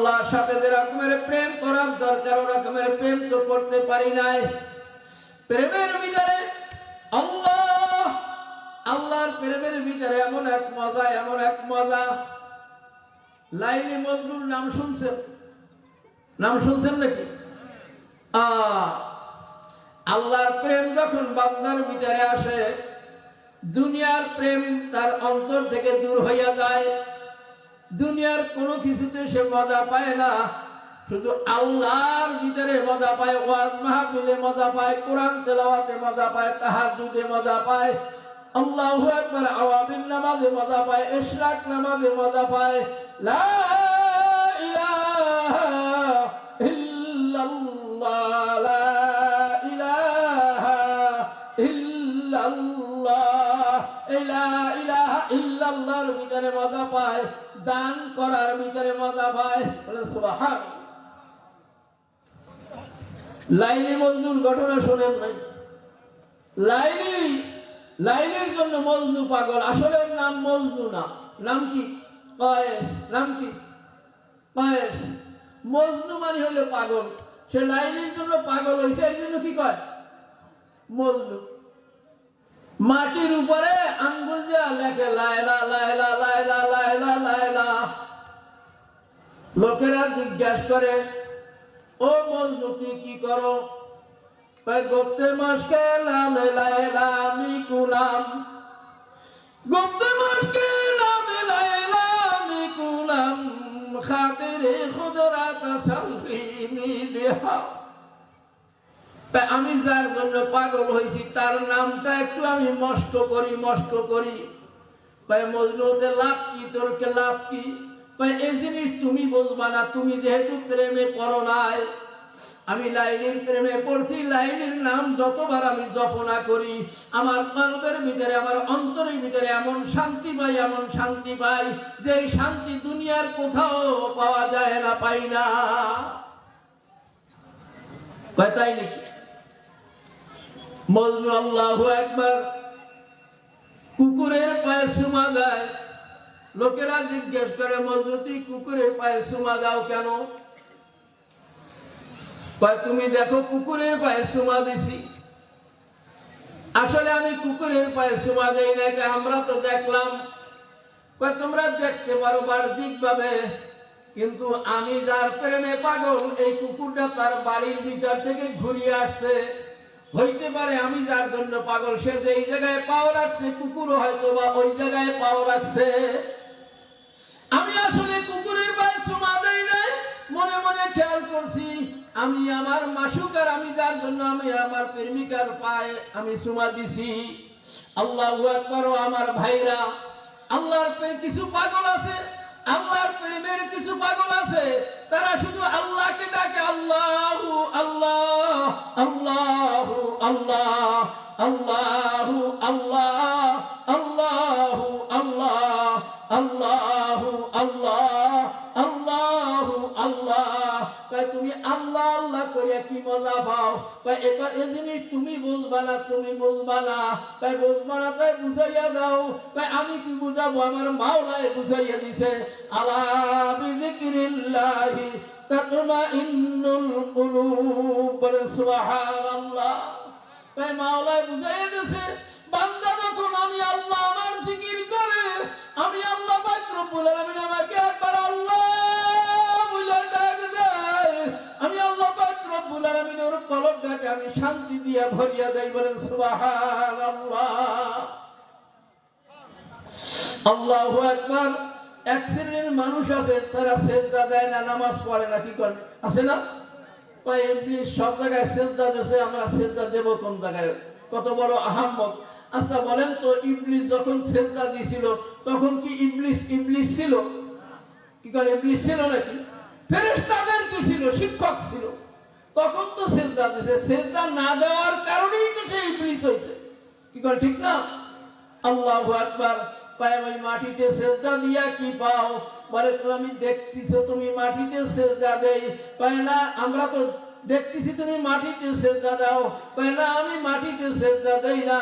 আল্লাহর সাথে যে রকমের প্রেম করার দরকার ও রকমের প্রেম তো করতে পারি নাই। প্রেমের ভিতরে আল্লাহর প্রেমের ভিতরে এমন এক মজা। লাইলি মজনুর নাম শুনছেন নাকি? আল্লাহর প্রেম যখন বান্দার ভিতরে আসে, দুনিয়ার প্রেম তার অন্তর থেকে দূর হইয়া যায়। দুনিয়ার কোনো কিছুতে সে মজা পায় না, শুধু আল্লাহর ভিতরে মজা পায়। ওয়াজ মাহফিলে মজা পায়, কোরআন তেলাওয়াতে মজা পায়, তাহাজ্জুদে মজা পায়, আল্লাহু আকবার আওয়াবিন নামাজে মজা পায়, ইশরাক নামাজে মজা পায়। লা ইলাহা ইল্লাল্লাহ, লা ইলাহা ইল্লাল্লাহ, লা ইলাহা ইল্লাল্লাহর ভিতরে মজা পায়, দান করার ভিতরে মজা পায়। বলেন সুবহানাল্লাহ। লাইলি মজনুর ঘটনা শোনেন নাই? লাইলির জন্য মজনু পাগল। আসলে নাম মজনু না, নাম কি? কয়েস। নাম কি? কয়েস। মজনু মানে হলো পাগল। সে লাইলির জন্য পাগল হয়েছে, এই জন্য কি কয়? মজনু। মাটির উপরে আঙ্গুল দেয়া লেখে লায়লা লায়লা লায়লা লায়লা লায়লা। লোকেরা জিজ্ঞাসা করে, ও মজনু তুই কি করো? গুপ্তে মশকে নামে লায়লা আমি কুলাম, গুপ্তে মশকে নামে লায়লা আমি কুলাম, খাতিরে খুদরাত সালফিনি দেহা। আমি যার জন্য পাগল হয়েছি তার নামটা একটু আমি মস্ত করি। ভাই মজনুতে লাভ কি? তোরকে লাভ কি? ভাই এই জিনিস তুমি বুঝবা না, তুমি যেহেতু প্রেমে পড়ো নাই। আমি লাইলির প্রেমে পড়ছি। লাইলির নাম যতবার আমি জপনা করি, আমার কলবের ভিতরে, আমার অন্তরের ভিতরে এমন শান্তি পাই যে এই শান্তি দুনিয়ার কোথাও পাওয়া যায় না, পাই না। তাই নাকি? মজনু আল্লাহু আকবার কুকুরের পায়ে চুমা দেয়। লোকেরা জিজ্ঞেস করে, মজনু তুই কুকুরের পায়ে চুমা দাও কেন? তুমি দেখো কুকুরের পায়ে চুমা দিছি। আসলে আমি কুকুরের পায়ে চুমা দেই না, আমরা তো দেখলাম। তোমরা দেখতে পারো বাহ্যিক ভাবে, কিন্তু আমি যার প্রেমে পাগল, এই কুকুরটা তার বাড়ির ভিতর থেকে ঘুরিয়ে আসছে। হইতে পারে আমি যার জন্য পাগল, সে যে এই জায়গায় পাও রাখছে, কুকুরও হয়তো বা ওই জায়গায় পাও রাখছে। আমি আসলে কুকুরের পায়ে চুমা দেই নাই, মনে মনে খেয়াল করছি আমি আমার মাসুকার, আমি যার জন্য আমি আমার প্রেমিকার পায়ে আমি চুমা দিছি। আল্লাহু আকবার। আমার ভাইরা, আল্লাহর কিছু পাগল আছে, আল্লাহর প্রেমের কিছু পাগল আছে, তারা শুধু আল্লাহকে ডাকে আল্লাহু আল্লাহ আল্লাহু আল্লাহ আল্লাহু আল্লাহ আল্লাহু আল্লাহ আল্লাহু আল্লাহ আল্লাহু আল্লাহ। তাই তুমি আল্লাহ আল্লাহ করে কি মজা পাও? তাই এটা এই জিনিস তুমি বুঝবা না। তাই বুঝবা না, তাই বুঝাইয়া দাও। তাই আমি কি বুঝাবো? আমার মাওলায় বুঝাইয়া দিছে, আলা বিযিকরিল্লাহি তাতমাইন্নুল কুলুব। সুবহানাল্লাহ। তাই মাওলায় বুঝাইয়া দিছে, বান্দা যখন আমি আল্লাহ আমার জিকির করে, আমি আল্লাহ পাক রব্বুল আলামিন আমাকে একবার আল্লাহ বলে ডাক দেয়, আমি আল্লাহ পাক রব্বুল আলামিন ওর কলবটাকে আমি শান্তি দিয়ে ভরিয়া দেই। বলেন সুবহানাল্লাহ। আল্লাহু আকবার। এক শ্রেণীর মানুষ আছে, তারা সেজদা দেয় না, নামাজ পড়ে না, কি করে? আছে না? ইবলিস সব জায়গায় সেজদা দিয়েছে, আমরা সেজদা দেব কোন জায়গায়? কত বড় আহাম্মক। আচ্ছা বলেন তো, ইবলিস যখন সেজদা দিয়েছিল তখন কি ইবলিস ছিল? কি করে? ইবলিস ছিল নাকি? ফেরেশতাদের কি ছিল? শিক্ষক ছিল। তখন তো সেজদা দিয়েছে। সেজদা না দেওয়ার কারণেই তো সে ইবলিস হয়েছে। কি করে? ঠিক না? আল্লাহু আকবার। পায়ে ওই মাটিতে সেজদা দিয়া কি পাও? বলে তুমি দেখতেছো তুমি মাটিতে সেজদা দেই। পায় না, আমরা তো দেখতেছি তুমি মাটিতে সেজদা দাও। পায় না, আমি মাটিতে সেজদা দেই না,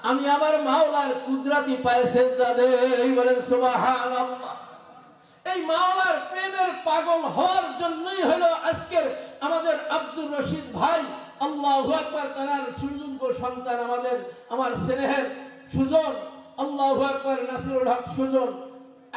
আমি আমার মাওলার কুদরতি পায়ে সেজদা দেই। বলেন সুবহানাল্লাহ। এই মাওলার প্রেমের পাগল হওয়ার আব্দুর রশিদ ভাই, আল্লাহু আকবার, তার সুযোগ্য সন্তান আমার স্নেহের সুজন, আল্লাহু আকবার, নাসিরুল হক সুজন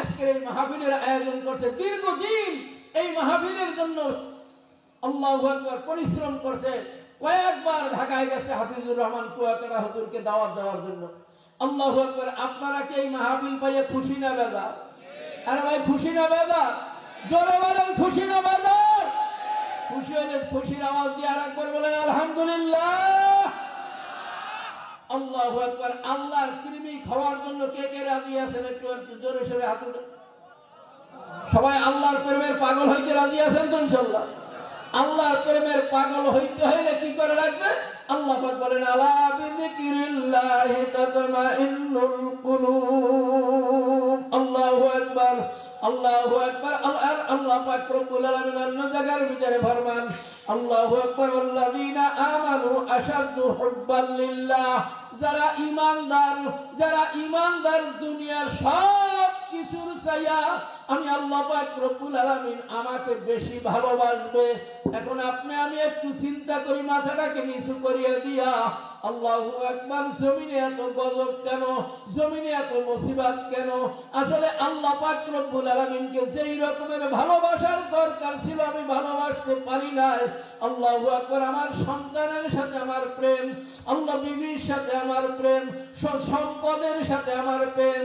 আজকের এই মাহফিলের আয়োজন করছে। দীর্ঘদিন এই মাহফিলের জন্য আল্লাহু আকবার পরিশ্রম করছে। কয়েকবার ঢাকায় গেছে হাফিজুর রহমান কুয়াকাটা হুজুরকে দাওয়াত দেওয়ার জন্য। আল্লাহু আকবার। আপনারা কি এই মাহফিল পাইয়ে খুশি না বেজার? আরে ভাই খুশি না বেজার? জোরে বলেন খুশি না বেজার? খুশি হলে খুশির আওয়াজ দিয়ে আর একবার বলেন আলহামদুলিল্লাহ। আল্লাহু আকবার। আল্লাহর প্রেমিক হওয়ার জন্য কে কে রাজি আছেন? একটু জোরে সোরে হাত উঠান। সবাই আল্লাহর প্রেমের পাগল হইতে রাজি আছেন তো ইনশাআল্লাহ? আল্লাহর প্রেমের পাগল হইতে হইলে কি করে লাগবে? আল্লাহ পাক বলেন আলা বিযিকরিল্লাহি তাতমাইন্নুল কুলুব। আল্লাহু আকবার, আল্লাহু আকবার। আল্লাহ পাক রব্বুল আলামিন অন্য জায়গার ভিতরে ফরমান আল্লাহু আকবার ওয়াল্লাযীনা আমানু আশাদ্দু হুব্বান লিল্লাহ। যারা ঈমানদার দুনিয়ার সব কিছুর চাইয়া আমি আল্লাহ পাক রব্বুল আলামিন আমাকে বেশি ভালোবাসবে। এখন আপনি আমি একটু চিন্তা করি, মাথাটাকে নিচু করিয়া দিয়া আল্লাহু আকবার। জমিনে এত গজব কেন? জমিনে এত মুসিবত কেন? আসলে আল্লাহ পাক রব্বুল আলামিনকে যেই রকমের ভালোবাসার দরকার ছিল আমি ভালোবাসতে পারি নাই। আল্লাহু আকবার। আমার সন্তানের সাথে আমার প্রেম, আল্লাহ বিবির সাথে আমার প্রেম, সম্পদের সাথে আমার প্রেম,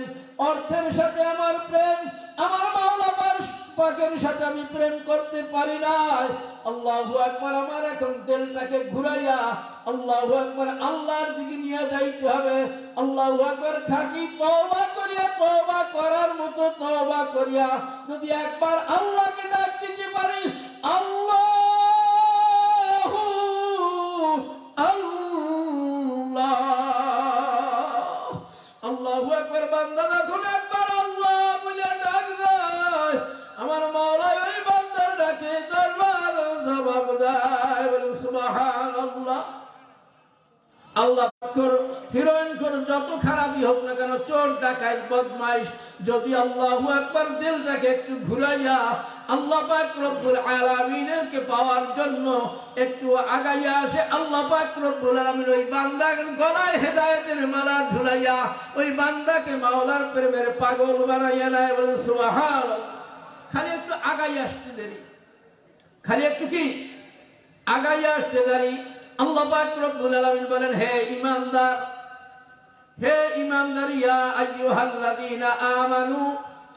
অর্থের সাথে আমার প্রেম, আমার মাওলা পাকের সাথে আমি প্রেম করতে পারি নাই। আল্লাহু আকবার। আমার এখন দিলটাকে ঘুরাইয়া আল্লাহু আকবার আল্লাহর দিকে নিয়ে যাইতে হবে। আল্লাহু আকবার। খাঁটি তওবা করিয়া, তওবা করার মতো তওবা করিয়া যদি একবার আল্লাহকে ডাক দিতে পারি, আল্লাহু আল্লাহ, আল্লাহু আকবার। বান্দা যখন একবার আল্লাহ বলে ডাক দেয়, আমার মাওলা ওই বান্দার ডাকে দরবার জবাব দেয়। বলেন সুবহানাল্লাহ। আল্লাহ হিরোইন করে যত খারাপই হোক না কেন, চোর ডাকাত বদমাইশ, যদি আল্লাহু আকবার দিলটাকে একটু ঘুরাইয়া আল্লাহ পাক রব্বুল আলামিনকে পাওয়ার জন্য একটু আগাইয়া আসে, আল্লাহ পাক রব্বুল আলামিন ওই বান্দার গলায় হেদায়েতের মালা ঝুলাইয়া ওই বান্দাকে মাওলার প্রেমের পাগল বানাইয়া নেয়। বলেন সুবহানাল্লাহ। খালি একটু আগাইয়া আসতে দেরি, খালি একটু কি আগাইয়া আসতে দেরি। আল্লাহ পাক রব্বুল আলামিন বলেন হে ঈমানদার, হে ঈমানদার, ইয়া আইয়ুহাল্লাযীনা আমানু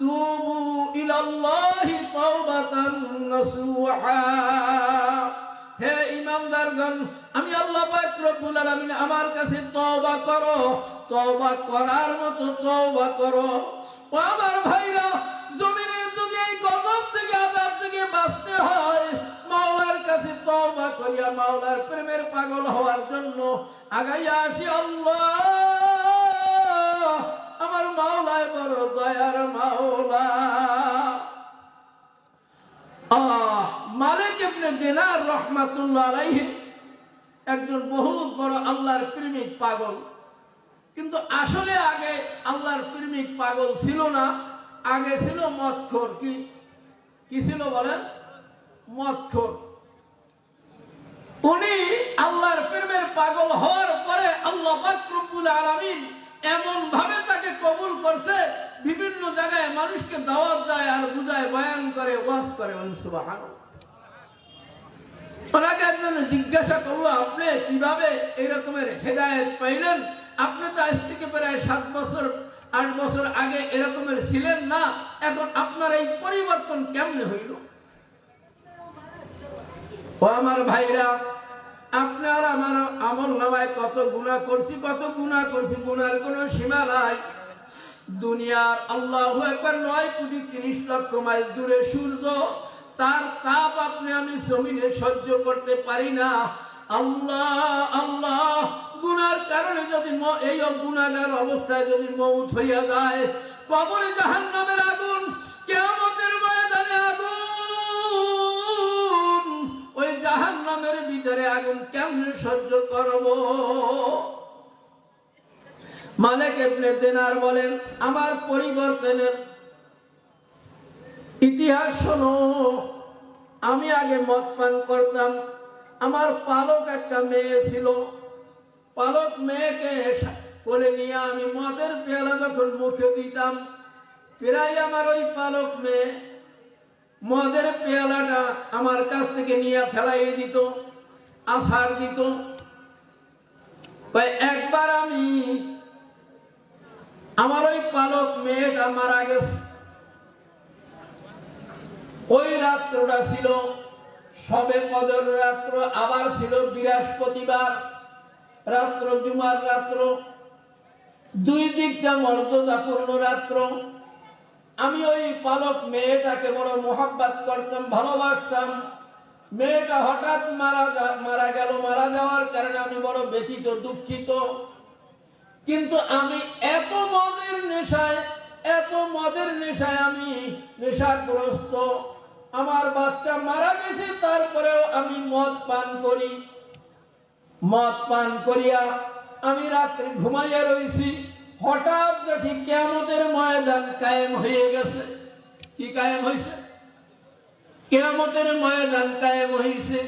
তুবু ইলাল্লাহি তাওবাতান নাসুহা। হে ঈমানদারগণ, আমি আল্লাহ পাক রব্বুল আলামিন আমার কাছে তওবা করো, তওবা করার মতো তওবা করো। ও আমার ভাইরা, জমিনে যদি এই গজব থেকে আযাব থেকে বাঁচতে হয়, মাওলার কাছে তওবা করিয়া মাওলার প্রেমের পাগল হওয়ার জন্য আগাইয়া আসি। আল্লাহ আমার মাওলায় বড় দয়ার মাওলা। মালিক ইবনে দিনার রাহমাতুল্লাহ আলাইহি একজন বহুত বড় আল্লাহর প্রেমিক পাগল, কিন্তু আসলে আগে আল্লাহর প্রেমিক পাগল ছিল না, আগে ছিল মদখোর। কি ছিল বলেন? মদখোর। উনি আল্লাহর প্রেমের পাগল হওয়ার পরে আল্লাহ পাক রব্বুল আলামিন এমন ভাবে তাকে কবুল করছে, বিভিন্ন জায়গায় মানুষকে দাওয়াত দেয় আর বুঝায়, বয়ান করে, ওয়াজ করে। সুবহানাল্লাহ। ওনাকে একজন জিজ্ঞাসা করলো, আপনি কিভাবে এই রকমের হেদায়েত পাইলেন? আপনি তো আজ থেকে প্রায় 7 বছর 8 বছর আগে এরকমের ছিলেন না, এখন আপনার এই পরিবর্তন কেমনে হইল? ও আমার ভাইরা, আপনার আমার আমল নামায় কত গুনাহ করছি, কত গুনাহ করছি, গুনার কোনো সীমা নাই। দুনিয়ার আল্লাহু আকবার 9 কোটি 30 লক্ষ মাইল দূরে সূর্য, তার তাপ আপনি আমি জমিনে সহ্য করতে পারি না। আল্লাহ আল্লাহ, গুনার কারণে যদি এই গুনাহগার অবস্থায় যদি মওত হইয়া যায়, কবরে জাহান্নামের আগুন, কিয়ামতের ময়দানে আগুন, ওই জাহান্নামের ভিতরে আগুন কেমনে সহ্য করব? মালিক ইবনে দিনার বলেন, আমার পরিবর্তনের ইতিহাস শোনো। আমি আগে মদ পান করতাম, আমার পালক একটা মেয়ে ছিল, পালক মেয়েকে কোলে নিয়ে আমি মদের পেয়ালা যখন মুখে দিতাম, প্রায় আমার ওই পালক মেয়ে মদের পেয়ালাটা আমার কাছ থেকে নিয়ে ফেলাই দিত, আছাড় দিত। একবার আমি আমার ওই পালক মেয়েটা মারা গেছে। ওই রাত্রটা ছিল সবে কদর রাত্র, আবার ছিল বৃহস্পতিবার রাত্র, জুমার রাত্র, দুই দিকটা মর্যাদাপূর্ণ রাত্র। আমি ওই পালক মেয়েটাকে বড় মোহাব্বত করতাম, ভালোবাসতাম। মেয়েটা হঠাৎ মারা গেল। মারা যাওয়ার কারণে আমি বড় ব্যথিত, দুঃখিত। কিন্তু আমি এত মদের নেশায় আমি নেশাগ্রস্ত। আমার বাচ্চা মারা গেছে, তারপরেও আমি মদ পান করি। মদ পান করিয়া আমি রাত্রে ঘুমাইয়া রয়েছি। হঠাৎ দেখি কিয়ামতের ময়দান কায়েম হয়ে গেছে। কি কায়েম হয়েছে? কিয়ামতের ময়দান কায়েম হয়েছে।